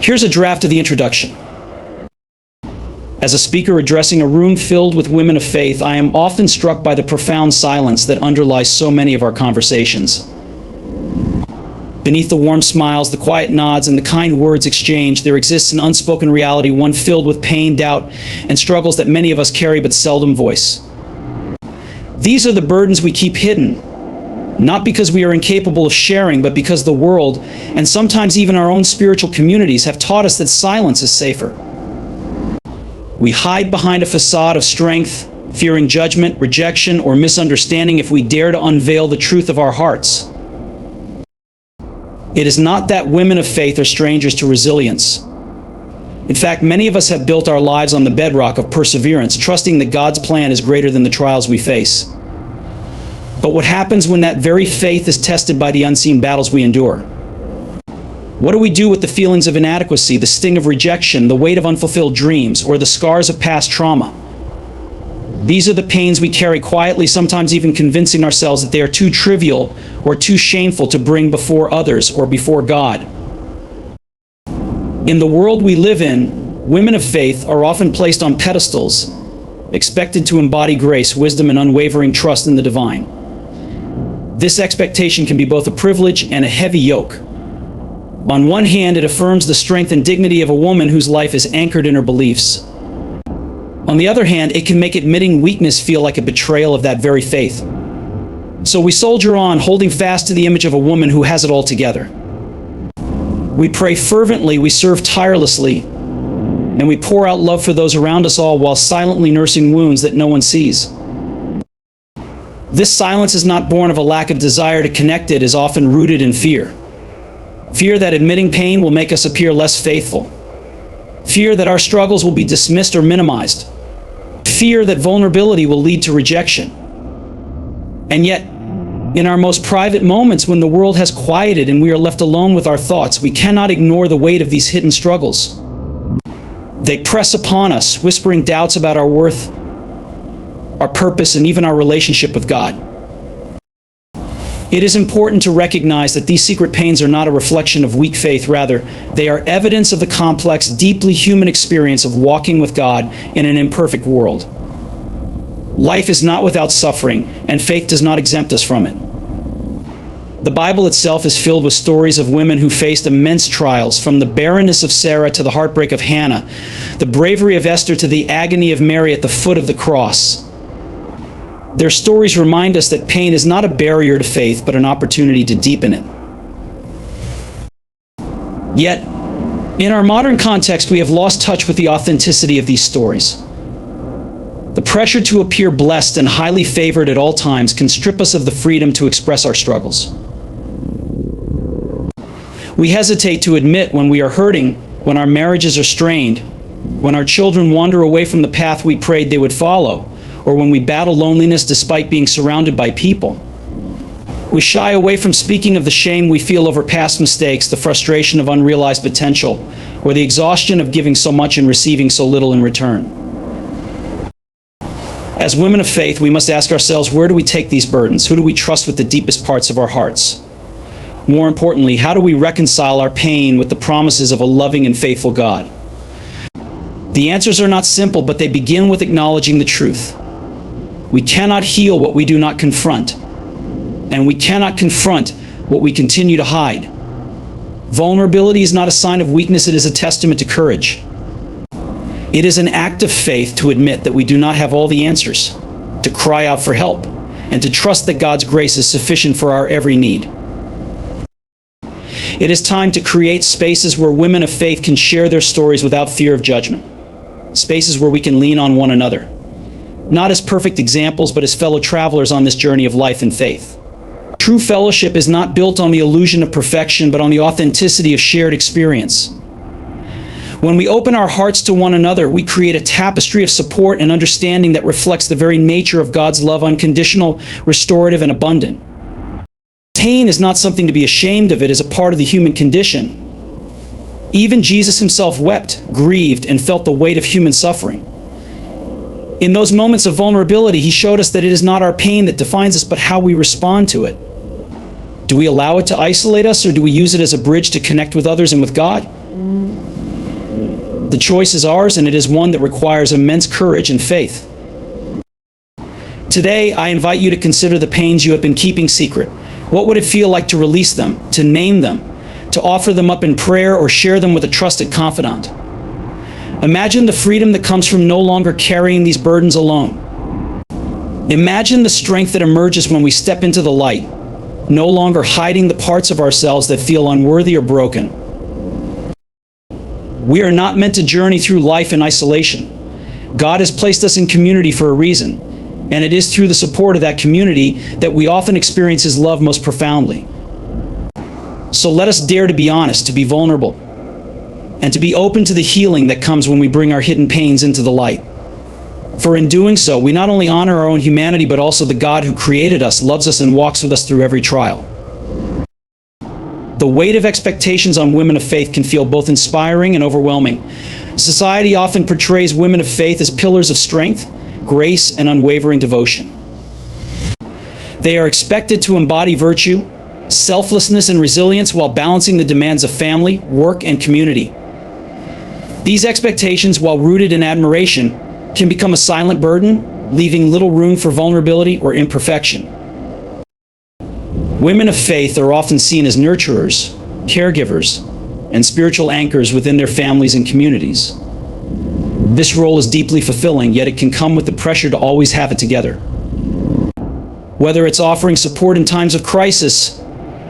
Here's a draft of the introduction. As a speaker addressing a room filled with women of faith, I am often struck by the profound silence that underlies so many of our conversations. Beneath the warm smiles, the quiet nods, and the kind words exchanged, there exists an unspoken reality, one filled with pain, doubt, and struggles that many of us carry but seldom voice. These are the burdens we keep hidden, not because we are incapable of sharing, but because the world, and sometimes even our own spiritual communities, have taught us that silence is safer. We hide behind a facade of strength, fearing judgment, rejection, or misunderstanding if we dare to unveil the truth of our hearts. It is not that women of faith are strangers to resilience. In fact, many of us have built our lives on the bedrock of perseverance, trusting that God's plan is greater than the trials we face. But what happens when that very faith is tested by the unseen battles we endure? What do we do with the feelings of inadequacy, the sting of rejection, the weight of unfulfilled dreams, or the scars of past trauma? These are the pains we carry quietly, sometimes even convincing ourselves that they are too trivial or too shameful to bring before others or before God. In the world we live in, women of faith are often placed on pedestals, expected to embody grace, wisdom, and unwavering trust in the divine. This expectation can be both a privilege and a heavy yoke. On one hand, it affirms the strength and dignity of a woman whose life is anchored in her beliefs. On the other hand, it can make admitting weakness feel like a betrayal of that very faith. So we soldier on, holding fast to the image of a woman who has it all together. We pray fervently, we serve tirelessly, and we pour out love for those around us all while silently nursing wounds that no one sees. This silence is not born of a lack of desire to connect. It is often rooted in fear. Fear that admitting pain will make us appear less faithful. Fear that our struggles will be dismissed or minimized. Fear that vulnerability will lead to rejection. And yet, in our most private moments, when the world has quieted and we are left alone with our thoughts, we cannot ignore the weight of these hidden struggles. They press upon us, whispering doubts about our worth, our purpose, and even our relationship with God. It is important to recognize that these secret pains are not a reflection of weak faith. Rather, they are evidence of the complex, deeply human experience of walking with God in an imperfect world. Life is not without suffering, and faith does not exempt us from it. The Bible itself is filled with stories of women who faced immense trials, from the barrenness of Sarah to the heartbreak of Hannah, the bravery of Esther to the agony of Mary at the foot of the cross. Their stories remind us that pain is not a barrier to faith, but an opportunity to deepen it. Yet, in our modern context, we have lost touch with the authenticity of these stories. The pressure to appear blessed and highly favored at all times can strip us of the freedom to express our struggles. We hesitate to admit when we are hurting, when our marriages are strained, when our children wander away from the path we prayed they would follow, or when we battle loneliness despite being surrounded by people. We shy away from speaking of the shame we feel over past mistakes, the frustration of unrealized potential, or the exhaustion of giving so much and receiving so little in return. As women of faith, we must ask ourselves, where do we take these burdens? Who do we trust with the deepest parts of our hearts? More importantly, how do we reconcile our pain with the promises of a loving and faithful God? The answers are not simple, but they begin with acknowledging the truth. We cannot heal what we do not confront, and we cannot confront what we continue to hide. Vulnerability is not a sign of weakness, it is a testament to courage. It is an act of faith to admit that we do not have all the answers, to cry out for help, and to trust that God's grace is sufficient for our every need. It is time to create spaces where women of faith can share their stories without fear of judgment, spaces where we can lean on one another, not as perfect examples, but as fellow travelers on this journey of life and faith. True fellowship is not built on the illusion of perfection, but on the authenticity of shared experience. When we open our hearts to one another, we create a tapestry of support and understanding that reflects the very nature of God's love, unconditional, restorative, and abundant. Pain is not something to be ashamed of. It is a part of the human condition. Even Jesus himself wept, grieved, and felt the weight of human suffering. In those moments of vulnerability, he showed us that it is not our pain that defines us, but how we respond to it. Do we allow it to isolate us, or do we use it as a bridge to connect with others and with God? The choice is ours, and it is one that requires immense courage and faith. Today, I invite you to consider the pains you have been keeping secret. What would it feel like to release them, to name them, to offer them up in prayer, or share them with a trusted confidant? Imagine the freedom that comes from no longer carrying these burdens alone. Imagine the strength that emerges when we step into the light, no longer hiding the parts of ourselves that feel unworthy or broken. We are not meant to journey through life in isolation. God has placed us in community for a reason, and it is through the support of that community that we often experience His love most profoundly. So let us dare to be honest, to be vulnerable, and to be open to the healing that comes when we bring our hidden pains into the light. For in doing so, we not only honor our own humanity, but also the God who created us, loves us, and walks with us through every trial. The weight of expectations on women of faith can feel both inspiring and overwhelming. Society often portrays women of faith as pillars of strength, grace, and unwavering devotion. They are expected to embody virtue, selflessness, and resilience while balancing the demands of family, work, and community. These expectations, while rooted in admiration, can become a silent burden, leaving little room for vulnerability or imperfection. Women of faith are often seen as nurturers, caregivers, and spiritual anchors within their families and communities. This role is deeply fulfilling, yet it can come with the pressure to always have it together. Whether it's offering support in times of crisis,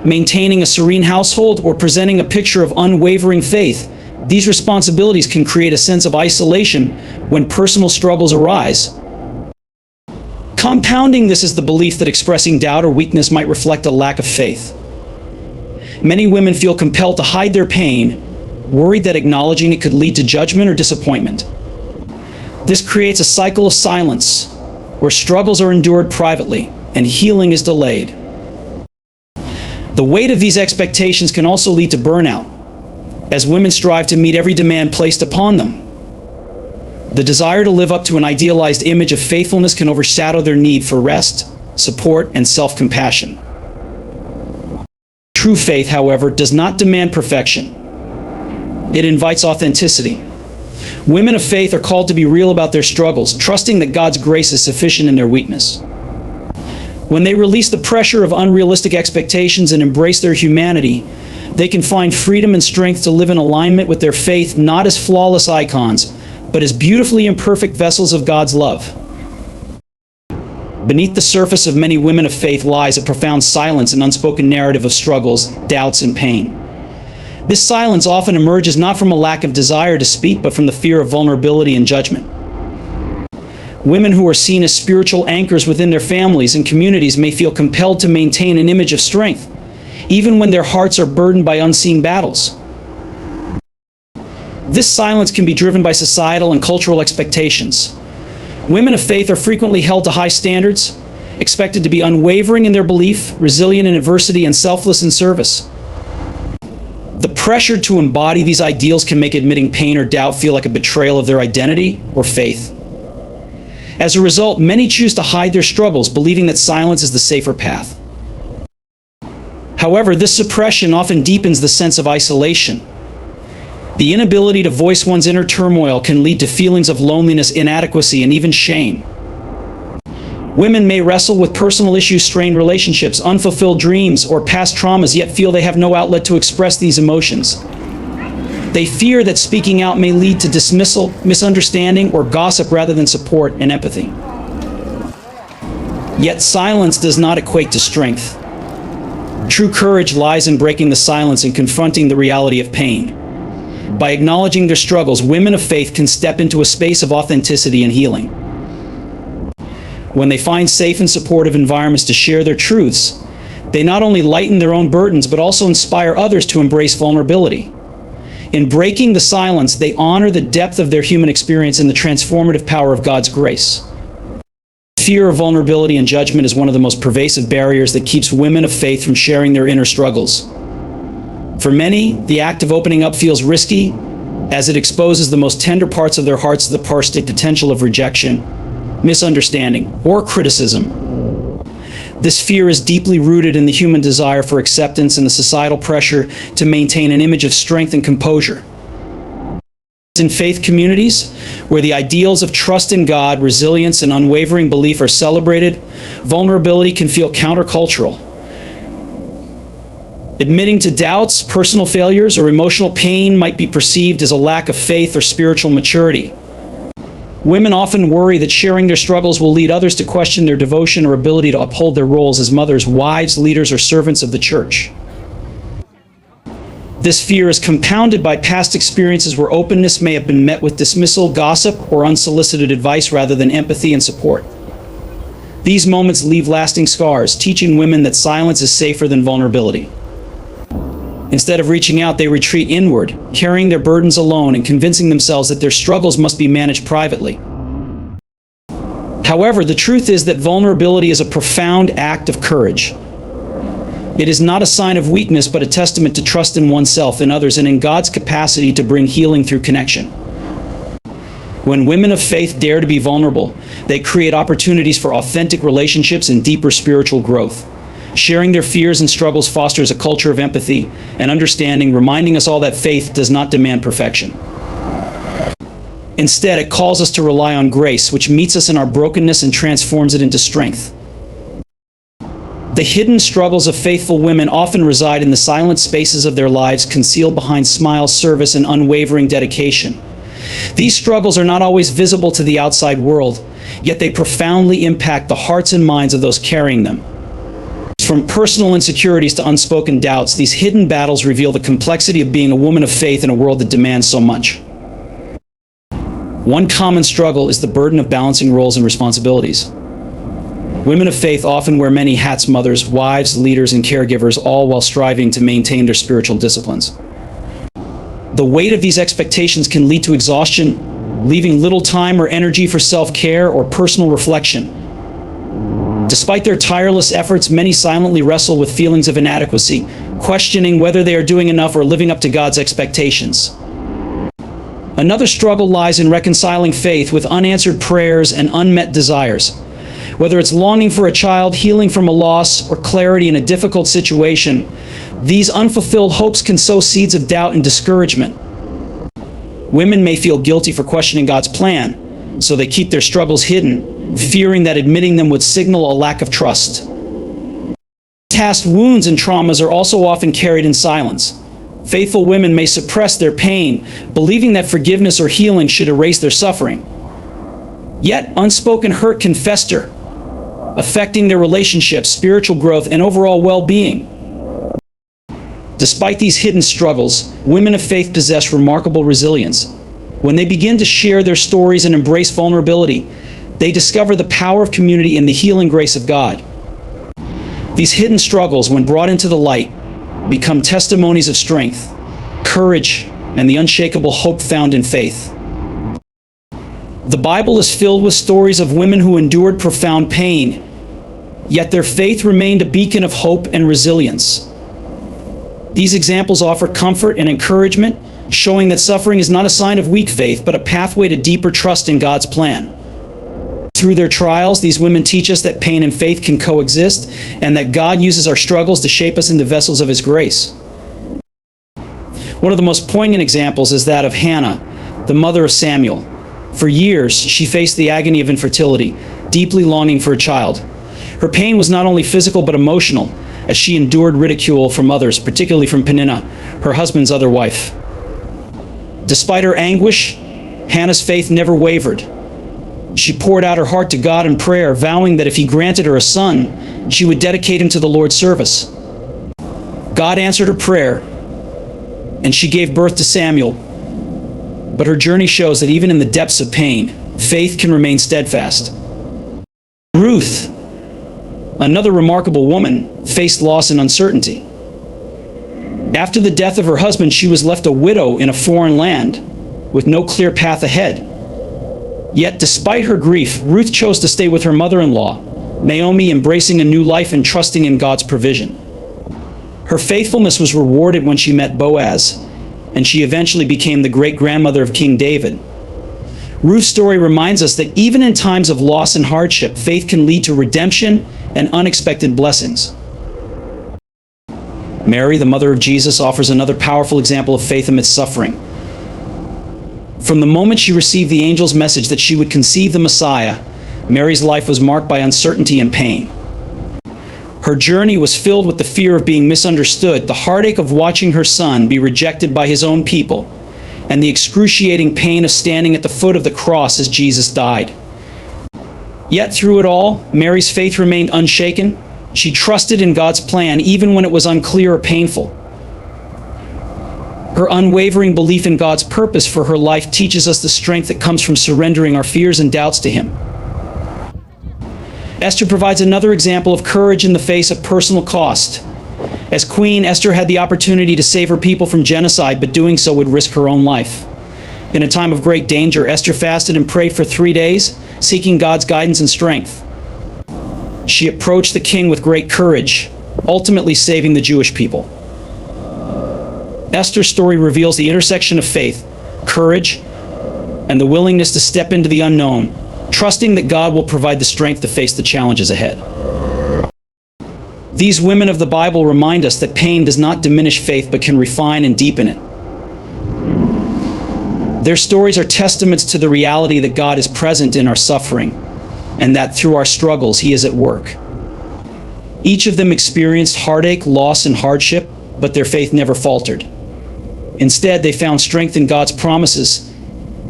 maintaining a serene household, or presenting a picture of unwavering faith, these responsibilities can create a sense of isolation when personal struggles arise. Compounding this is the belief that expressing doubt or weakness might reflect a lack of faith. Many women feel compelled to hide their pain, worried that acknowledging it could lead to judgment or disappointment. This creates a cycle of silence, where struggles are endured privately and healing is delayed. The weight of these expectations can also lead to burnout, as women strive to meet every demand placed upon them. The desire to live up to an idealized image of faithfulness can overshadow their need for rest, support, and self-compassion. True faith, however, does not demand perfection. It invites authenticity. Women of faith are called to be real about their struggles, trusting that God's grace is sufficient in their weakness. When they release the pressure of unrealistic expectations and embrace their humanity, they can find freedom and strength to live in alignment with their faith, not as flawless icons, but as beautifully imperfect vessels of God's love. Beneath the surface of many women of faith lies a profound silence and unspoken narrative of struggles, doubts, and pain. This silence often emerges not from a lack of desire to speak, but from the fear of vulnerability and judgment. Women who are seen as spiritual anchors within their families and communities may feel compelled to maintain an image of strength, even when their hearts are burdened by unseen battles. This silence can be driven by societal and cultural expectations. Women of faith are frequently held to high standards, expected to be unwavering in their belief, resilient in adversity, and selfless in service. The pressure to embody these ideals can make admitting pain or doubt feel like a betrayal of their identity or faith. As a result, many choose to hide their struggles, believing that silence is the safer path. However, this suppression often deepens the sense of isolation. The inability to voice one's inner turmoil can lead to feelings of loneliness, inadequacy, and even shame. Women may wrestle with personal issues, strained relationships, unfulfilled dreams, or past traumas, yet feel they have no outlet to express these emotions. They fear that speaking out may lead to dismissal, misunderstanding, or gossip rather than support and empathy. Yet silence does not equate to strength. True courage lies in breaking the silence and confronting the reality of pain. By acknowledging their struggles, women of faith can step into a space of authenticity and healing. When they find safe and supportive environments to share their truths, they not only lighten their own burdens, but also inspire others to embrace vulnerability. In breaking the silence, they honor the depth of their human experience and the transformative power of God's grace. Fear of vulnerability and judgment is one of the most pervasive barriers that keeps women of faith from sharing their inner struggles. For many, the act of opening up feels risky, as it exposes the most tender parts of their hearts to the potential of rejection, misunderstanding, or criticism. This fear is deeply rooted in the human desire for acceptance and the societal pressure to maintain an image of strength and composure. in faith communities, where the ideals of trust in God, resilience, and unwavering belief are celebrated, vulnerability can feel countercultural. Admitting to doubts, personal failures, or emotional pain might be perceived as a lack of faith or spiritual maturity. Women often worry that sharing their struggles will lead others to question their devotion or ability to uphold their roles as mothers, wives, leaders, or servants of the church. This fear is compounded by past experiences where openness may have been met with dismissal, gossip, or unsolicited advice rather than empathy and support. These moments leave lasting scars, teaching women that silence is safer than vulnerability. Instead of reaching out, they retreat inward, carrying their burdens alone and convincing themselves that their struggles must be managed privately. However, the truth is that vulnerability is a profound act of courage. It is not a sign of weakness, but a testament to trust in oneself and others and in God's capacity to bring healing through connection. When women of faith dare to be vulnerable, they create opportunities for authentic relationships and deeper spiritual growth. Sharing their fears and struggles fosters a culture of empathy and understanding, reminding us all that faith does not demand perfection. Instead, it calls us to rely on grace, which meets us in our brokenness and transforms it into strength. The hidden struggles of faithful women often reside in the silent spaces of their lives, concealed behind smiles, service, and unwavering dedication. These struggles are not always visible to the outside world, yet they profoundly impact the hearts and minds of those carrying them. From personal insecurities to unspoken doubts, these hidden battles reveal the complexity of being a woman of faith in a world that demands so much. One common struggle is the burden of balancing roles and responsibilities. Women of faith often wear many hats: mothers, wives, leaders, and caregivers, all while striving to maintain their spiritual disciplines. The weight of these expectations can lead to exhaustion, leaving little time or energy for self-care or personal reflection. Despite their tireless efforts, many silently wrestle with feelings of inadequacy, questioning whether they are doing enough or living up to God's expectations. Another struggle lies in reconciling faith with unanswered prayers and unmet desires. Whether it's longing for a child, healing from a loss, or clarity in a difficult situation, these unfulfilled hopes can sow seeds of doubt and discouragement. Women may feel guilty for questioning God's plan, so they keep their struggles hidden, fearing that admitting them would signal a lack of trust. Past wounds and traumas are also often carried in silence. Faithful women may suppress their pain, believing that forgiveness or healing should erase their suffering. Yet, unspoken hurt can fester, affecting their relationships, spiritual growth, and overall well-being. Despite these hidden struggles, women of faith possess remarkable resilience. When they begin to share their stories and embrace vulnerability, they discover the power of community and the healing grace of God. These hidden struggles, when brought into the light, become testimonies of strength, courage, and the unshakable hope found in faith. The Bible is filled with stories of women who endured profound pain, yet their faith remained a beacon of hope and resilience. These examples offer comfort and encouragement, showing that suffering is not a sign of weak faith, but a pathway to deeper trust in God's plan. Through their trials, these women teach us that pain and faith can coexist, and that God uses our struggles to shape us into vessels of His grace. One of the most poignant examples is that of Hannah, the mother of Samuel. For years, she faced the agony of infertility, deeply longing for a child. Her pain was not only physical but emotional, as she endured ridicule from others, particularly from Peninnah, her husband's other wife. Despite her anguish, Hannah's faith never wavered. She poured out her heart to God in prayer, vowing that if He granted her a son, she would dedicate him to the Lord's service. God answered her prayer, and she gave birth to Samuel. But her journey shows that even in the depths of pain, faith can remain steadfast. Ruth, another remarkable woman, faced loss and uncertainty. After the death of her husband, she was left a widow in a foreign land with no clear path ahead. Yet, despite her grief, Ruth chose to stay with her mother-in-law, Naomi, embracing a new life and trusting in God's provision. Her faithfulness was rewarded when she met Boaz, and she eventually became the great-grandmother of King David. Ruth's story reminds us that even in times of loss and hardship, faith can lead to redemption and unexpected blessings. Mary, the mother of Jesus, offers another powerful example of faith amidst suffering. From the moment she received the angel's message that she would conceive the Messiah, Mary's life was marked by uncertainty and pain. Her journey was filled with the fear of being misunderstood, the heartache of watching her son be rejected by his own people, and the excruciating pain of standing at the foot of the cross as Jesus died. Yet through it all, Mary's faith remained unshaken. She trusted in God's plan even when it was unclear or painful. Her unwavering belief in God's purpose for her life teaches us the strength that comes from surrendering our fears and doubts to Him. Esther provides another example of courage in the face of personal cost. As queen, Esther had the opportunity to save her people from genocide, but doing so would risk her own life. In a time of great danger, Esther fasted and prayed for 3 days, seeking God's guidance and strength. She approached the king with great courage, ultimately saving the Jewish people. Esther's story reveals the intersection of faith, courage, and the willingness to step into the unknown, trusting that God will provide the strength to face the challenges ahead. These women of the Bible remind us that pain does not diminish faith but can refine and deepen it. Their stories are testaments to the reality that God is present in our suffering, and that through our struggles He is at work. Each of them experienced heartache, loss, and hardship, but their faith never faltered. Instead, they found strength in God's promises,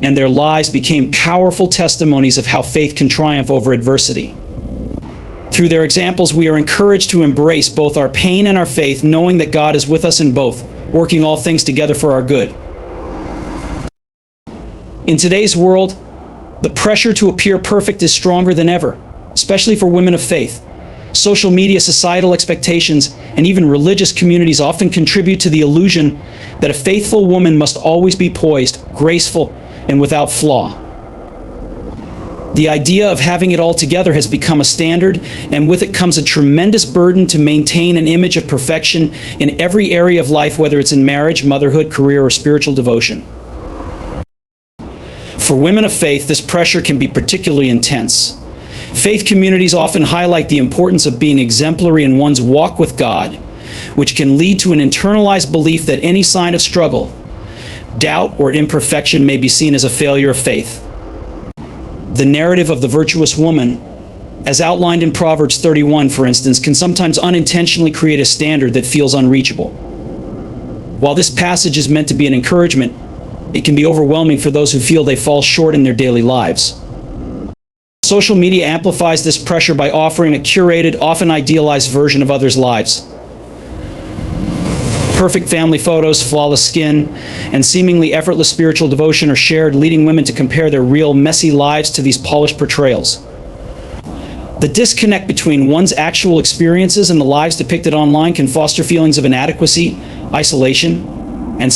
and their lives became powerful testimonies of how faith can triumph over adversity. Through their examples, we are encouraged to embrace both our pain and our faith, knowing that God is with us in both, working all things together for our good. In today's world, the pressure to appear perfect is stronger than ever, especially for women of faith. Social media, societal expectations, and even religious communities often contribute to the illusion that a faithful woman must always be poised, graceful, and without flaw. The idea of having it all together has become a standard, and with it comes a tremendous burden to maintain an image of perfection in every area of life, whether it's in marriage, motherhood, career, or spiritual devotion. For women of faith, this pressure can be particularly intense. Faith communities often highlight the importance of being exemplary in one's walk with God, which can lead to an internalized belief that any sign of struggle, doubt, or imperfection may be seen as a failure of faith. The narrative of the virtuous woman, as outlined in Proverbs 31, for instance, can sometimes unintentionally create a standard that feels unreachable. While this passage is meant to be an encouragement, it can be overwhelming for those who feel they fall short in their daily lives. Social media amplifies this pressure by offering a curated, often idealized version of others' lives. Perfect family photos, flawless skin, and seemingly effortless spiritual devotion are shared, leading women to compare their real, messy lives to these polished portrayals. The disconnect between one's actual experiences and the lives depicted online can foster feelings of inadequacy, isolation, and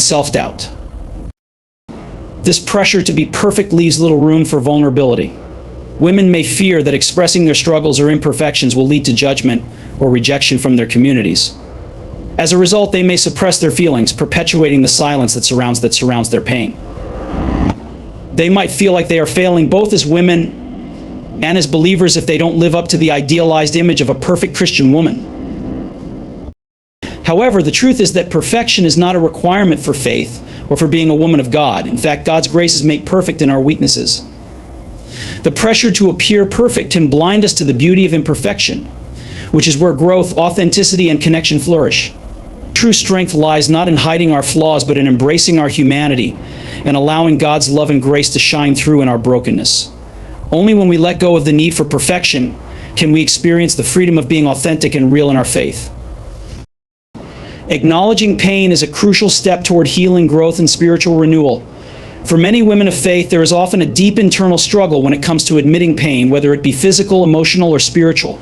self-doubt. This pressure to be perfect leaves little room for vulnerability. Women may fear that expressing their struggles or imperfections will lead to judgment or rejection from their communities. As a result, they may suppress their feelings, perpetuating the silence that surrounds their pain. They might feel like they are failing both as women and as believers if they don't live up to the idealized image of a perfect Christian woman. However, the truth is that perfection is not a requirement for faith or for being a woman of God. In fact, God's grace is made perfect in our weaknesses. The pressure to appear perfect can blind us to the beauty of imperfection, which is where growth, authenticity, and connection flourish. True strength lies not in hiding our flaws, but in embracing our humanity and allowing God's love and grace to shine through in our brokenness. Only when we let go of the need for perfection can we experience the freedom of being authentic and real in our faith. Acknowledging pain is a crucial step toward healing, growth, and spiritual renewal. For many women of faith, there is often a deep internal struggle when it comes to admitting pain, whether it be physical, emotional, or spiritual.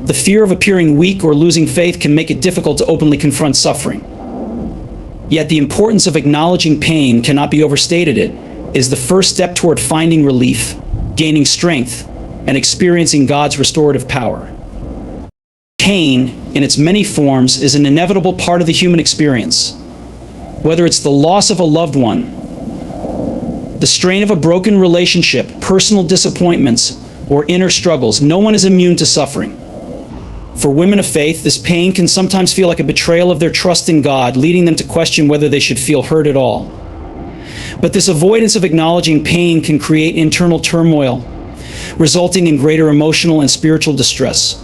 The fear of appearing weak or losing faith can make it difficult to openly confront suffering. Yet the importance of acknowledging pain cannot be overstated. It is the first step toward finding relief, gaining strength, and experiencing God's restorative power. Pain, in its many forms, is an inevitable part of the human experience. Whether it's the loss of a loved one, the strain of a broken relationship, personal disappointments, or inner struggles, no one is immune to suffering. For women of faith, this pain can sometimes feel like a betrayal of their trust in God, leading them to question whether they should feel hurt at all. But this avoidance of acknowledging pain can create internal turmoil, resulting in greater emotional and spiritual distress.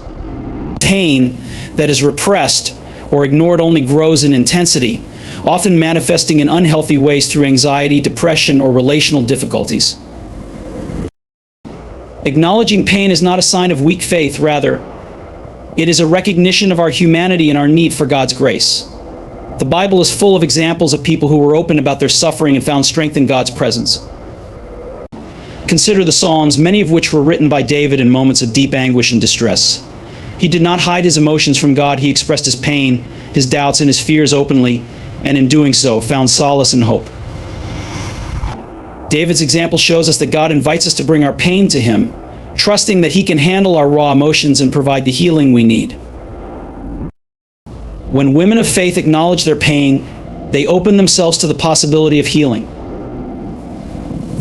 Pain that is repressed or ignored only grows in intensity, often manifesting in unhealthy ways through anxiety, depression, or relational difficulties. Acknowledging pain is not a sign of weak faith, rather, it is a recognition of our humanity and our need for God's grace. The Bible is full of examples of people who were open about their suffering and found strength in God's presence. Consider the Psalms, many of which were written by David in moments of deep anguish and distress. He did not hide his emotions from God. He expressed his pain, his doubts, and his fears openly, and in doing so, found solace and hope. David's example shows us that God invites us to bring our pain to him, trusting that he can handle our raw emotions and provide the healing we need. When women of faith acknowledge their pain, they open themselves to the possibility of healing.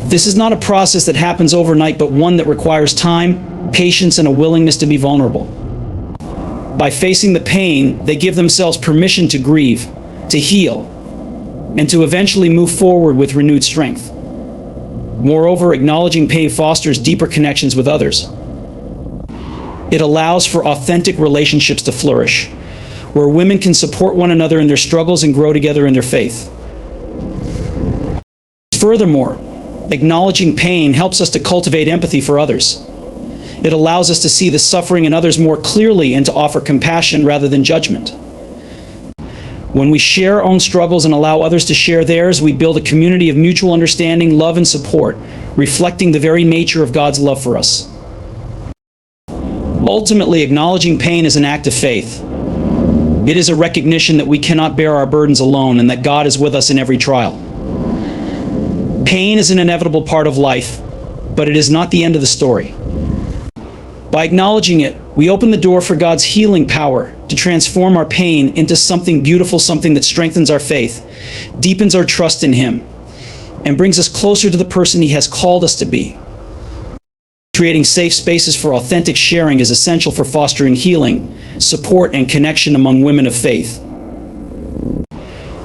This is not a process that happens overnight, but one that requires time, patience, and a willingness to be vulnerable. By facing the pain, they give themselves permission to grieve, to heal, and to eventually move forward with renewed strength. Moreover, acknowledging pain fosters deeper connections with others. It allows for authentic relationships to flourish, where women can support one another in their struggles and grow together in their faith. Furthermore, acknowledging pain helps us to cultivate empathy for others. It allows us to see the suffering in others more clearly and to offer compassion rather than judgment. When we share our own struggles and allow others to share theirs, we build a community of mutual understanding, love, and support, reflecting the very nature of God's love for us. Ultimately, acknowledging pain is an act of faith. It is a recognition that we cannot bear our burdens alone and that God is with us in every trial. Pain is an inevitable part of life, but it is not the end of the story. By acknowledging it, we open the door for God's healing power to transform our pain into something beautiful, something that strengthens our faith, deepens our trust in Him, and brings us closer to the person He has called us to be. Creating safe spaces for authentic sharing is essential for fostering healing, support, and connection among women of faith.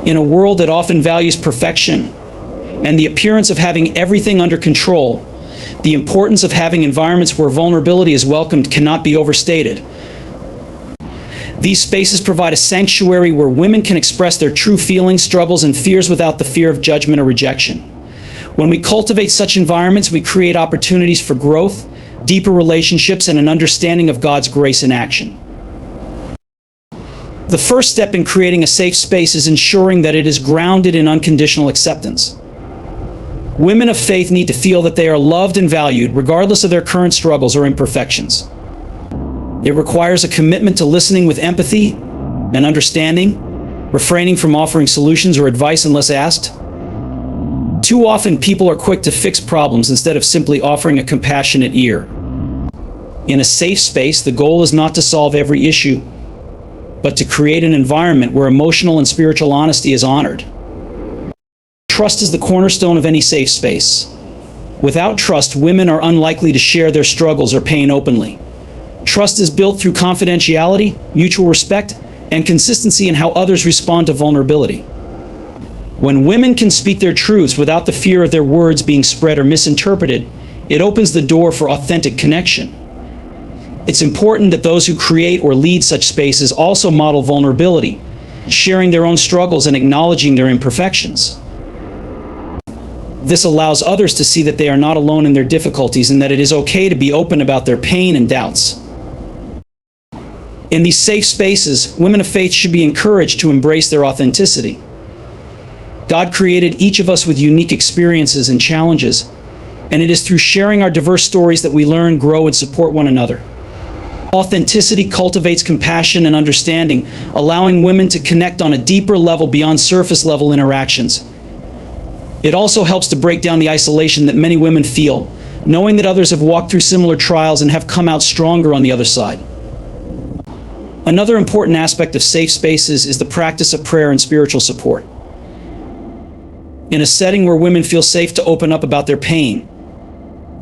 In a world that often values perfection and the appearance of having everything under control, the importance of having environments where vulnerability is welcomed cannot be overstated. These spaces provide a sanctuary where women can express their true feelings, struggles, and fears without the fear of judgment or rejection. When we cultivate such environments, we create opportunities for growth, deeper relationships, and an understanding of God's grace in action. The first step in creating a safe space is ensuring that it is grounded in unconditional acceptance. Women of faith need to feel that they are loved and valued, regardless of their current struggles or imperfections. It requires a commitment to listening with empathy and understanding, refraining from offering solutions or advice unless asked. Too often, people are quick to fix problems instead of simply offering a compassionate ear. In a safe space, the goal is not to solve every issue, but to create an environment where emotional and spiritual honesty is honored. Trust is the cornerstone of any safe space. Without trust, women are unlikely to share their struggles or pain openly. Trust is built through confidentiality, mutual respect, and consistency in how others respond to vulnerability. When women can speak their truths without the fear of their words being spread or misinterpreted, it opens the door for authentic connection. It's important that those who create or lead such spaces also model vulnerability, sharing their own struggles and acknowledging their imperfections. This allows others to see that they are not alone in their difficulties and that it is okay to be open about their pain and doubts. In these safe spaces, women of faith should be encouraged to embrace their authenticity. God created each of us with unique experiences and challenges, and it is through sharing our diverse stories that we learn, grow, and support one another. Authenticity cultivates compassion and understanding, allowing women to connect on a deeper level beyond surface-level interactions. It also helps to break down the isolation that many women feel, knowing that others have walked through similar trials and have come out stronger on the other side. Another important aspect of safe spaces is the practice of prayer and spiritual support. In a setting where women feel safe to open up about their pain,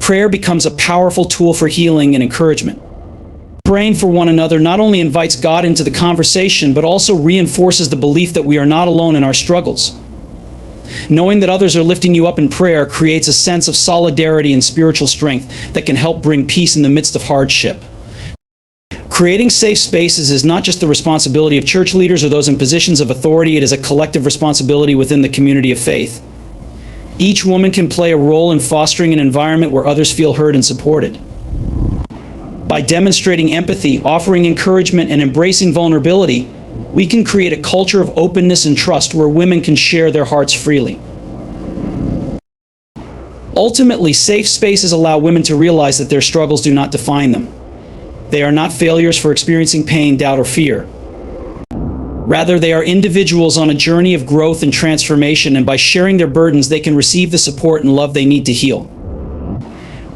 prayer becomes a powerful tool for healing and encouragement. Praying for one another not only invites God into the conversation, but also reinforces the belief that we are not alone in our struggles. Knowing that others are lifting you up in prayer creates a sense of solidarity and spiritual strength that can help bring peace in the midst of hardship. Creating safe spaces is not just the responsibility of church leaders or those in positions of authority, it is a collective responsibility within the community of faith. Each woman can play a role in fostering an environment where others feel heard and supported. By demonstrating empathy, offering encouragement, and embracing vulnerability, we can create a culture of openness and trust where women can share their hearts freely. Ultimately, safe spaces allow women to realize that their struggles do not define them. They are not failures for experiencing pain, doubt, or fear. Rather, they are individuals on a journey of growth and transformation, and by sharing their burdens, they can receive the support and love they need to heal.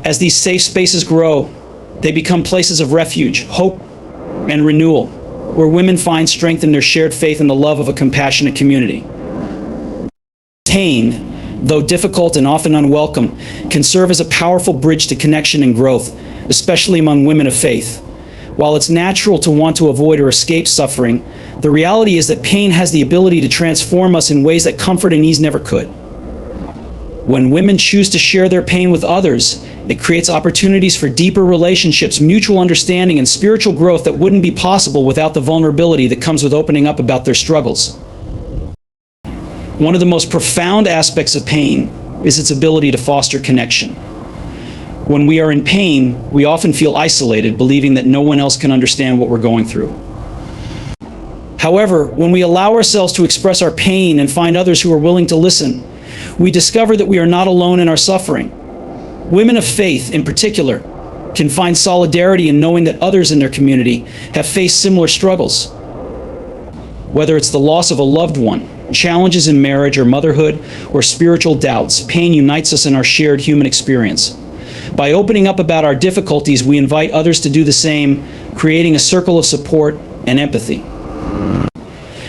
As these safe spaces grow, they become places of refuge, hope, and renewal, where women find strength in their shared faith and the love of a compassionate community. Pain, though difficult and often unwelcome, can serve as a powerful bridge to connection and growth, especially among women of faith. While it's natural to want to avoid or escape suffering, the reality is that pain has the ability to transform us in ways that comfort and ease never could. When women choose to share their pain with others, it creates opportunities for deeper relationships, mutual understanding, and spiritual growth that wouldn't be possible without the vulnerability that comes with opening up about their struggles. One of the most profound aspects of pain is its ability to foster connection. When we are in pain, we often feel isolated, believing that no one else can understand what we're going through. However, when we allow ourselves to express our pain and find others who are willing to listen, we discover that we are not alone in our suffering. Women of faith, in particular, can find solidarity in knowing that others in their community have faced similar struggles. Whether it's the loss of a loved one, challenges in marriage or motherhood, or spiritual doubts, pain unites us in our shared human experience. By opening up about our difficulties, we invite others to do the same, creating a circle of support and empathy.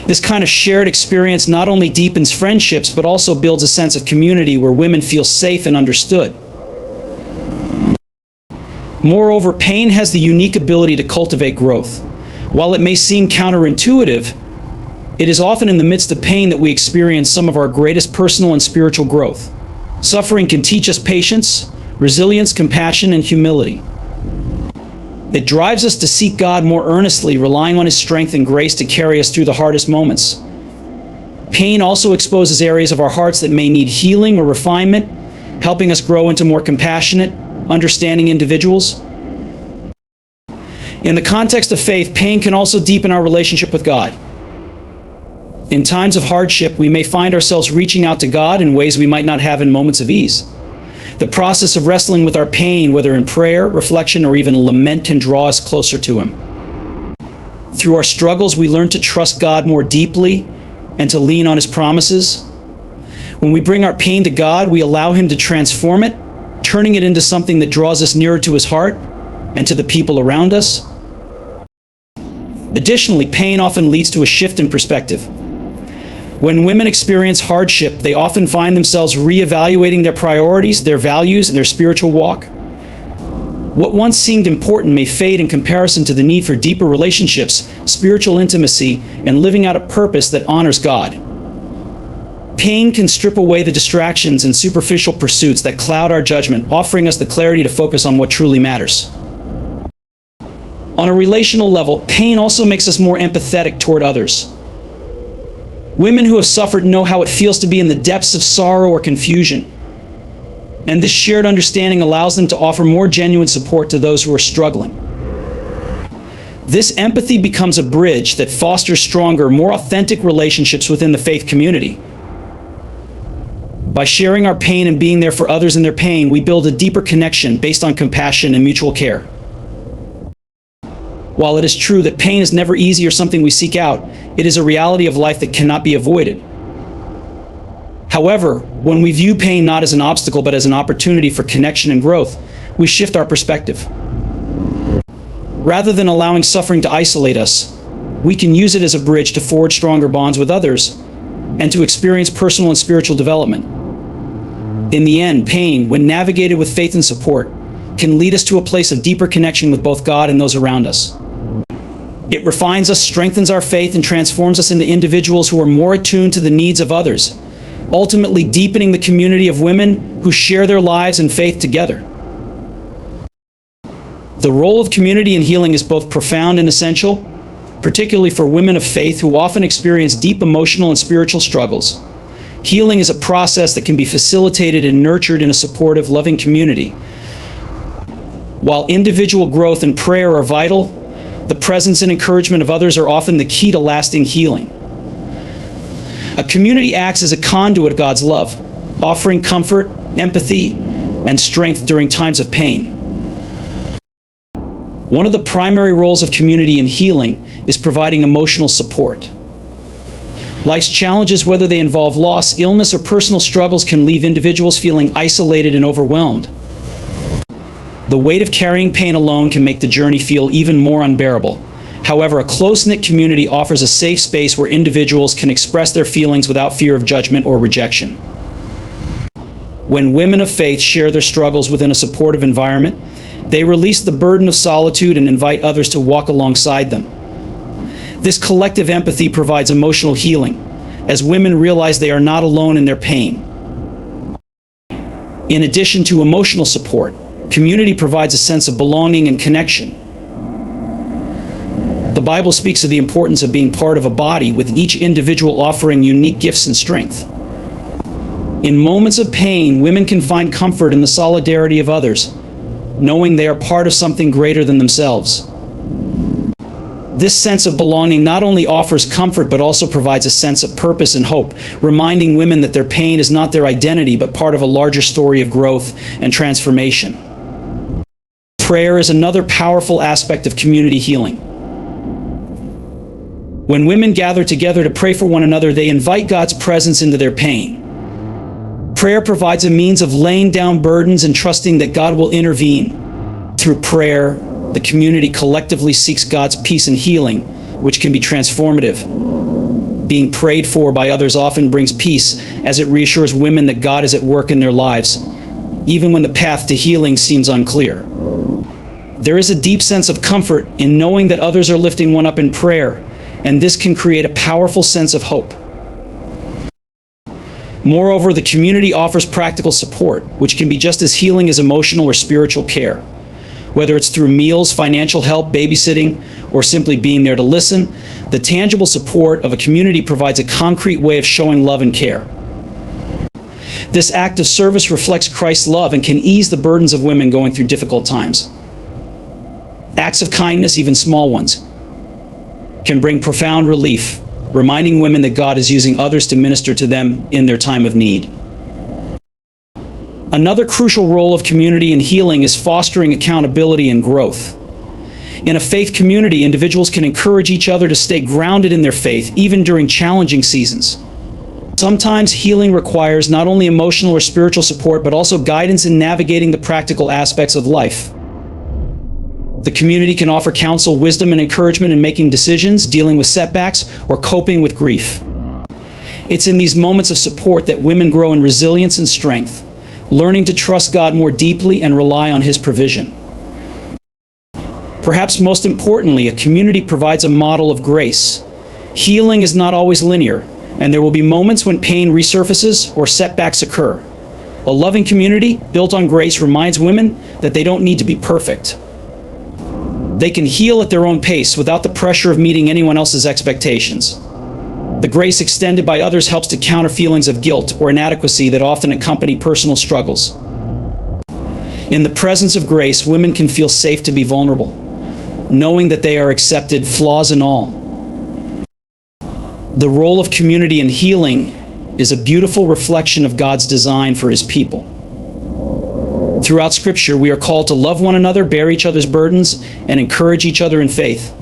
This kind of shared experience not only deepens friendships, but also builds a sense of community where women feel safe and understood. Moreover, pain has the unique ability to cultivate growth. While it may seem counterintuitive, it is often in the midst of pain that we experience some of our greatest personal and spiritual growth. Suffering can teach us patience, resilience, compassion, and humility. It drives us to seek God more earnestly, relying on His strength and grace to carry us through the hardest moments. Pain also exposes areas of our hearts that may need healing or refinement, helping us grow into more compassionate, understanding individuals. In the context of faith, pain can also deepen our relationship with God. In times of hardship, we may find ourselves reaching out to God in ways we might not have in moments of ease. The process of wrestling with our pain, whether in prayer, reflection, or even lament, can draw us closer to Him. Through our struggles, we learn to trust God more deeply and to lean on His promises. When we bring our pain to God, we allow Him to transform it, turning it into something that draws us nearer to His heart and to the people around us. Additionally, pain often leads to a shift in perspective. When women experience hardship, they often find themselves reevaluating their priorities, their values, and their spiritual walk. What once seemed important may fade in comparison to the need for deeper relationships, spiritual intimacy, and living out a purpose that honors God. Pain can strip away the distractions and superficial pursuits that cloud our judgment, offering us the clarity to focus on what truly matters. On a relational level, pain also makes us more empathetic toward others. Women who have suffered know how it feels to be in the depths of sorrow or confusion. And this shared understanding allows them to offer more genuine support to those who are struggling. This empathy becomes a bridge that fosters stronger, more authentic relationships within the faith community. By sharing our pain and being there for others in their pain, we build a deeper connection based on compassion and mutual care. While it is true that pain is never easy or something we seek out, it is a reality of life that cannot be avoided. However, when we view pain not as an obstacle but as an opportunity for connection and growth, we shift our perspective. Rather than allowing suffering to isolate us, we can use it as a bridge to forge stronger bonds with others and to experience personal and spiritual development. In the end, pain, when navigated with faith and support, can lead us to a place of deeper connection with both God and those around us. It refines us, strengthens our faith, and transforms us into individuals who are more attuned to the needs of others, ultimately deepening the community of women who share their lives and faith together. The role of community in healing is both profound and essential, particularly for women of faith who often experience deep emotional and spiritual struggles. Healing is a process that can be facilitated and nurtured in a supportive, loving community. While individual growth and prayer are vital, the presence and encouragement of others are often the key to lasting healing. A community acts as a conduit of God's love, offering comfort, empathy, and strength during times of pain. One of the primary roles of community in healing is providing emotional support. Life's challenges, whether they involve loss, illness, or personal struggles, can leave individuals feeling isolated and overwhelmed. The weight of carrying pain alone can make the journey feel even more unbearable. However, a close-knit community offers a safe space where individuals can express their feelings without fear of judgment or rejection. When women of faith share their struggles within a supportive environment, they release the burden of solitude and invite others to walk alongside them. This collective empathy provides emotional healing, as women realize they are not alone in their pain. In addition to emotional support, community provides a sense of belonging and connection. The Bible speaks of the importance of being part of a body, with each individual offering unique gifts and strength. In moments of pain, women can find comfort in the solidarity of others, knowing they are part of something greater than themselves. This sense of belonging not only offers comfort, but also provides a sense of purpose and hope, reminding women that their pain is not their identity, but part of a larger story of growth and transformation. Prayer is another powerful aspect of community healing. When women gather together to pray for one another, they invite God's presence into their pain. Prayer provides a means of laying down burdens and trusting that God will intervene. Through prayer, the community collectively seeks God's peace and healing, which can be transformative. Being prayed for by others often brings peace, as it reassures women that God is at work in their lives, even when the path to healing seems unclear. There is a deep sense of comfort in knowing that others are lifting one up in prayer, and this can create a powerful sense of hope. Moreover, the community offers practical support, which can be just as healing as emotional or spiritual care. Whether it's through meals, financial help, babysitting, or simply being there to listen, the tangible support of a community provides a concrete way of showing love and care. This act of service reflects Christ's love and can ease the burdens of women going through difficult times. Acts of kindness, even small ones, can bring profound relief, reminding women that God is using others to minister to them in their time of need. Another crucial role of community in healing is fostering accountability and growth. In a faith community, individuals can encourage each other to stay grounded in their faith, even during challenging seasons. Sometimes healing requires not only emotional or spiritual support, but also guidance in navigating the practical aspects of life. The community can offer counsel, wisdom, and encouragement in making decisions, dealing with setbacks, or coping with grief. It's in these moments of support that women grow in resilience and strength, learning to trust God more deeply and rely on His provision. Perhaps most importantly, a community provides a model of grace. Healing is not always linear, and there will be moments when pain resurfaces or setbacks occur. A loving community built on grace reminds women that they don't need to be perfect. They can heal at their own pace without the pressure of meeting anyone else's expectations. The grace extended by others helps to counter feelings of guilt or inadequacy that often accompany personal struggles. In the presence of grace, women can feel safe to be vulnerable, knowing that they are accepted, flaws and all. The role of community in healing is a beautiful reflection of God's design for His people. Throughout Scripture, we are called to love one another, bear each other's burdens, and encourage each other in faith.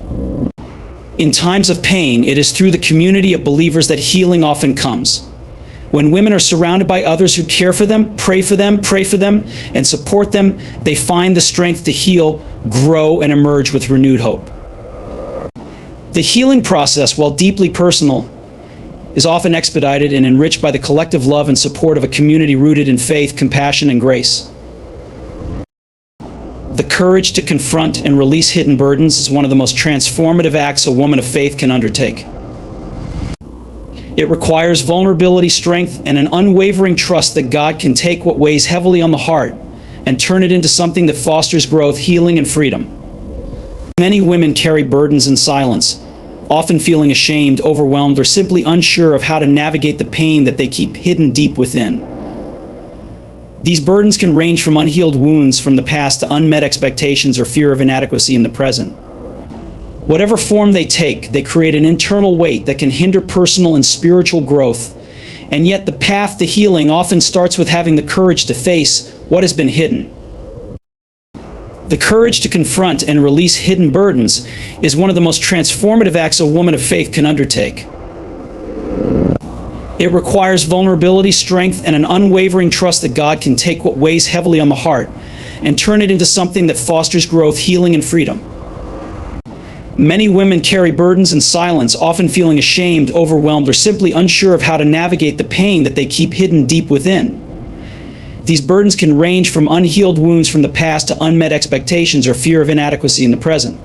In times of pain, it is through the community of believers that healing often comes. When women are surrounded by others who care for them, pray for them, and support them, they find the strength to heal, grow, and emerge with renewed hope. The healing process, while deeply personal, is often expedited and enriched by the collective love and support of a community rooted in faith, compassion, and grace. The courage to confront and release hidden burdens is one of the most transformative acts a woman of faith can undertake. It requires vulnerability, strength, and an unwavering trust that God can take what weighs heavily on the heart and turn it into something that fosters growth, healing, and freedom. Many women carry burdens in silence, often feeling ashamed, overwhelmed, or simply unsure of how to navigate the pain that they keep hidden deep within. These burdens can range from unhealed wounds from the past to unmet expectations or fear of inadequacy in the present. Whatever form they take, they create an internal weight that can hinder personal and spiritual growth. And yet the path to healing often starts with having the courage to face what has been hidden. The courage to confront and release hidden burdens is one of the most transformative acts a woman of faith can undertake. It requires vulnerability, strength, and an unwavering trust that God can take what weighs heavily on the heart and turn it into something that fosters growth, healing, and freedom. Many women carry burdens in silence, often feeling ashamed, overwhelmed, or simply unsure of how to navigate the pain that they keep hidden deep within. These burdens can range from unhealed wounds from the past to unmet expectations or fear of inadequacy in the present.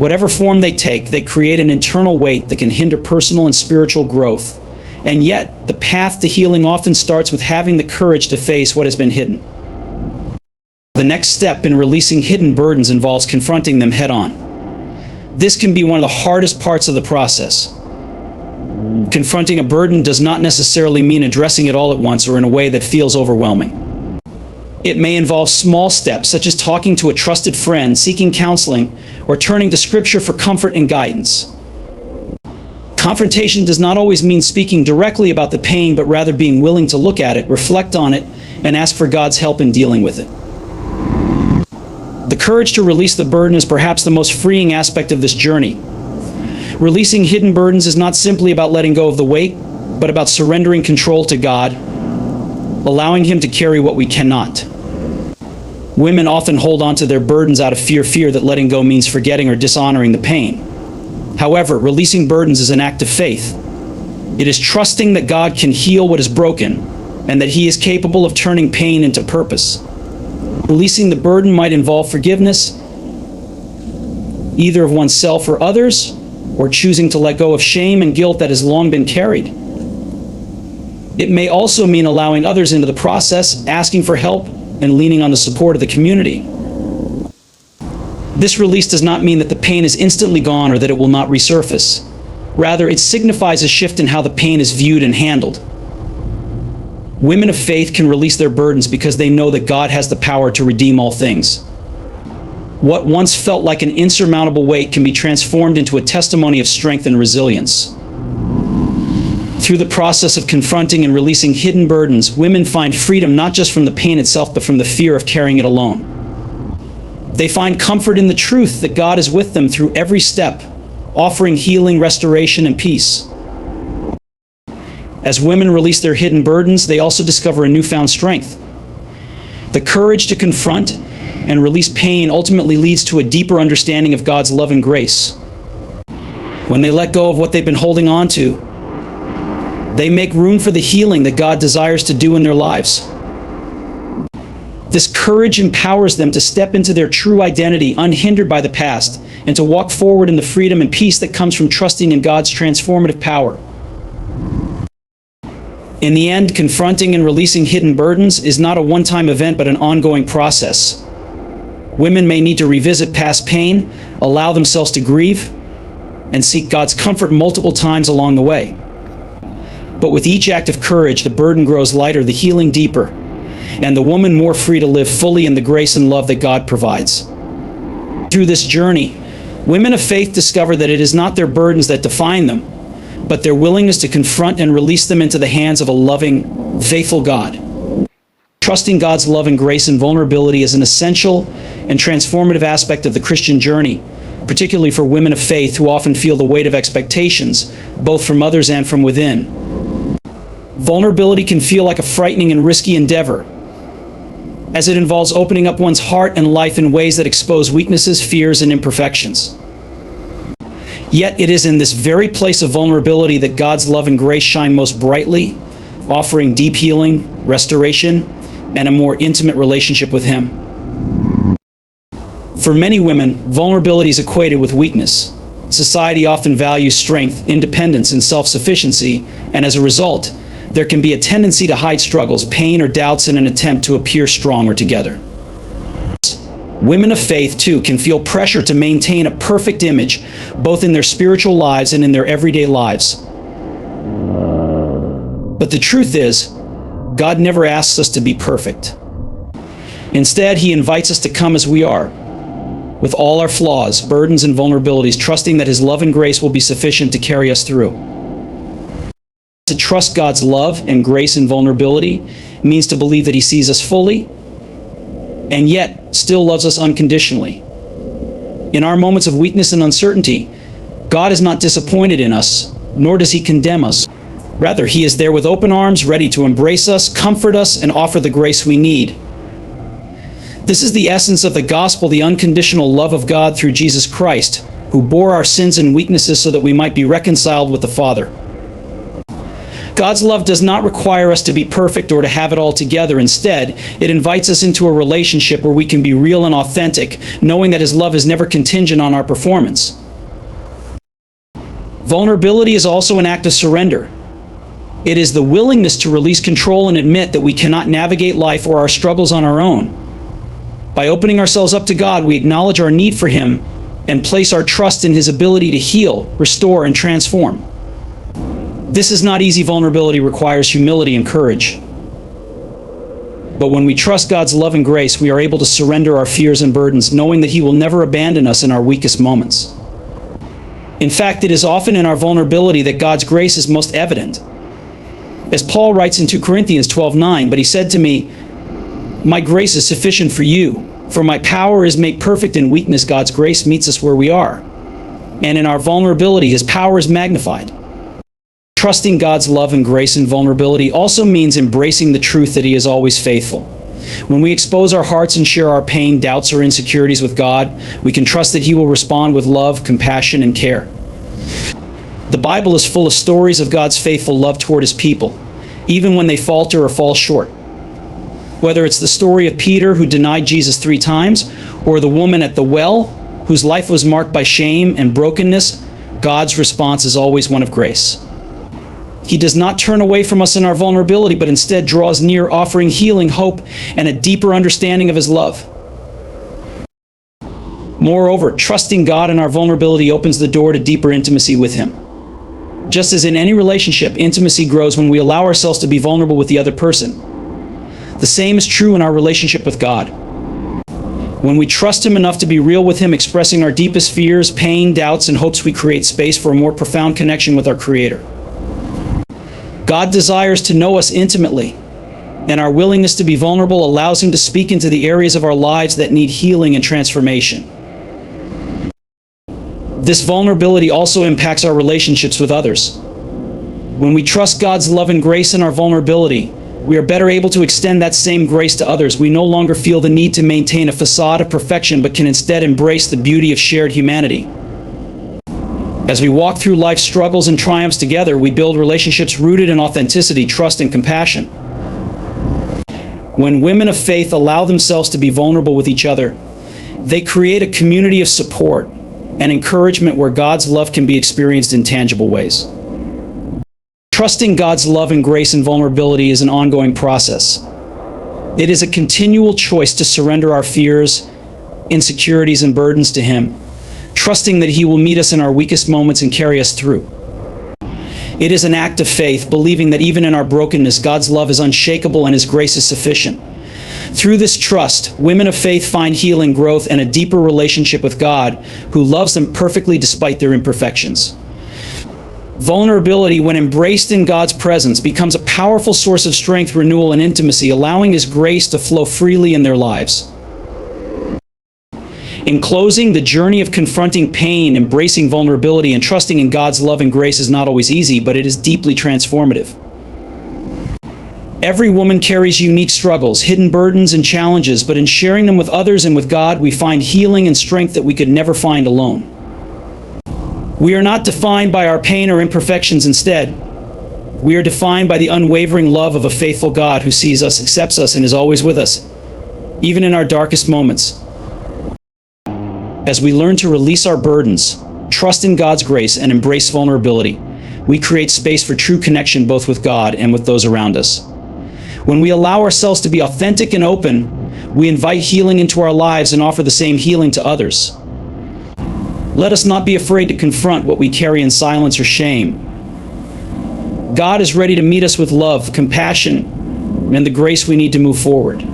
Whatever form they take, they create an internal weight that can hinder personal and spiritual growth. And yet, the path to healing often starts with having the courage to face what has been hidden. The next step in releasing hidden burdens involves confronting them head-on. This can be one of the hardest parts of the process. Confronting a burden does not necessarily mean addressing it all at once or in a way that feels overwhelming. It may involve small steps, such as talking to a trusted friend, seeking counseling, or turning to Scripture for comfort and guidance. Confrontation does not always mean speaking directly about the pain, but rather being willing to look at it, reflect on it, and ask for God's help in dealing with it. The courage to release the burden is perhaps the most freeing aspect of this journey. Releasing hidden burdens is not simply about letting go of the weight, but about surrendering control to God, allowing Him to carry what we cannot. Women often hold on to their burdens out of fear that letting go means forgetting or dishonoring the pain. However, releasing burdens is an act of faith. It is trusting that God can heal what is broken and that He is capable of turning pain into purpose. Releasing the burden might involve forgiveness, either of oneself or others, or choosing to let go of shame and guilt that has long been carried. It may also mean allowing others into the process, asking for help, and leaning on the support of the community. This release does not mean that the pain is instantly gone or that it will not resurface. Rather, it signifies a shift in how the pain is viewed and handled. Women of faith can release their burdens because they know that God has the power to redeem all things. What once felt like an insurmountable weight can be transformed into a testimony of strength and resilience. Through the process of confronting and releasing hidden burdens, women find freedom not just from the pain itself, but from the fear of carrying it alone. They find comfort in the truth that God is with them through every step, offering healing, restoration, and peace. As women release their hidden burdens, they also discover a newfound strength. The courage to confront and release pain ultimately leads to a deeper understanding of God's love and grace. When they let go of what they've been holding on to, they make room for the healing that God desires to do in their lives. This courage empowers them to step into their true identity unhindered by the past and to walk forward in the freedom and peace that comes from trusting in God's transformative power. In the end, confronting and releasing hidden burdens is not a one-time event, but an ongoing process. Women may need to revisit past pain, allow themselves to grieve, and seek God's comfort multiple times along the way. But with each act of courage, the burden grows lighter, the healing deeper, and the woman more free to live fully in the grace and love that God provides. Through this journey, women of faith discover that it is not their burdens that define them, but their willingness to confront and release them into the hands of a loving, faithful God. Trusting God's love and grace and vulnerability is an essential and transformative aspect of the Christian journey, particularly for women of faith who often feel the weight of expectations, both from others and from within. Vulnerability can feel like a frightening and risky endeavor, as it involves opening up one's heart and life in ways that expose weaknesses, fears, and imperfections. Yet it is in this very place of vulnerability that God's love and grace shine most brightly, offering deep healing, restoration, and a more intimate relationship with Him. For many women, vulnerability is equated with weakness. Society often values strength, independence, and self-sufficiency, and as a result, there can be a tendency to hide struggles, pain, or doubts in an attempt to appear strong or together. Women of faith, too, can feel pressure to maintain a perfect image, both in their spiritual lives and in their everyday lives. But the truth is, God never asks us to be perfect. Instead, He invites us to come as we are, with all our flaws, burdens, and vulnerabilities, trusting that His love and grace will be sufficient to carry us through. To trust God's love and grace and vulnerability means to believe that He sees us fully, and yet still loves us unconditionally. In our moments of weakness and uncertainty, God is not disappointed in us, nor does He condemn us. Rather, He is there with open arms, ready to embrace us, comfort us, and offer the grace we need. This is the essence of the gospel, the unconditional love of God through Jesus Christ, who bore our sins and weaknesses so that we might be reconciled with the Father. God's love does not require us to be perfect or to have it all together. Instead, it invites us into a relationship where we can be real and authentic, knowing that His love is never contingent on our performance. Vulnerability is also an act of surrender. It is the willingness to release control and admit that we cannot navigate life or our struggles on our own. By opening ourselves up to God, we acknowledge our need for Him and place our trust in His ability to heal, restore, and transform. This is not easy. Vulnerability requires humility and courage. But when we trust God's love and grace, we are able to surrender our fears and burdens, knowing that He will never abandon us in our weakest moments. In fact, it is often in our vulnerability that God's grace is most evident. As Paul writes in 2 Corinthians 12:9, "But He said to me, 'My grace is sufficient for you, for my power is made perfect in weakness.' God's grace meets us where we are. And in our vulnerability, His power is magnified." Trusting God's love and grace in vulnerability also means embracing the truth that He is always faithful. When we expose our hearts and share our pain, doubts, or insecurities with God, we can trust that He will respond with love, compassion, and care. The Bible is full of stories of God's faithful love toward His people, even when they falter or fall short. Whether it's the story of Peter, who denied Jesus 3 times, or the woman at the well, whose life was marked by shame and brokenness, God's response is always one of grace. He does not turn away from us in our vulnerability, but instead draws near, offering healing, hope, and a deeper understanding of His love. Moreover, trusting God in our vulnerability opens the door to deeper intimacy with Him. Just as in any relationship, intimacy grows when we allow ourselves to be vulnerable with the other person. The same is true in our relationship with God. When we trust Him enough to be real with Him, expressing our deepest fears, pain, doubts, and hopes, we create space for a more profound connection with our Creator. God desires to know us intimately, and our willingness to be vulnerable allows Him to speak into the areas of our lives that need healing and transformation. This vulnerability also impacts our relationships with others. When we trust God's love and grace in our vulnerability, we are better able to extend that same grace to others. We no longer feel the need to maintain a facade of perfection, but can instead embrace the beauty of shared humanity. As we walk through life's struggles and triumphs together, we build relationships rooted in authenticity, trust, and compassion. When women of faith allow themselves to be vulnerable with each other, they create a community of support and encouragement where God's love can be experienced in tangible ways. Trusting God's love and grace and vulnerability is an ongoing process. It is a continual choice to surrender our fears, insecurities, and burdens to Him, trusting that He will meet us in our weakest moments and carry us through. It is an act of faith, believing that even in our brokenness, God's love is unshakable and His grace is sufficient. Through this trust, women of faith find healing, growth, and a deeper relationship with God, who loves them perfectly despite their imperfections. Vulnerability, when embraced in God's presence, becomes a powerful source of strength, renewal, and intimacy, allowing His grace to flow freely in their lives. In closing, the journey of confronting pain, embracing vulnerability, and trusting in God's love and grace is not always easy, but it is deeply transformative. Every woman carries unique struggles, hidden burdens, and challenges, but in sharing them with others and with God, we find healing and strength that we could never find alone. We are not defined by our pain or imperfections. Instead, we are defined by the unwavering love of a faithful God who sees us, accepts us, and is always with us, even in our darkest moments. As we learn to release our burdens, trust in God's grace, and embrace vulnerability, we create space for true connection both with God and with those around us. When we allow ourselves to be authentic and open, we invite healing into our lives and offer the same healing to others. Let us not be afraid to confront what we carry in silence or shame. God is ready to meet us with love, compassion, and the grace we need to move forward.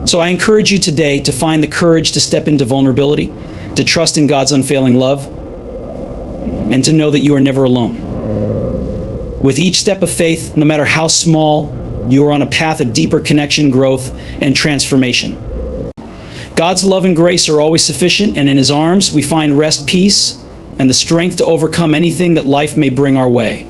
So I encourage you today to find the courage to step into vulnerability, to trust in God's unfailing love, and to know that you are never alone. With each step of faith, no matter how small, you are on a path of deeper connection, growth, and transformation. God's love and grace are always sufficient, and in His arms we find rest, peace, and the strength to overcome anything that life may bring our way.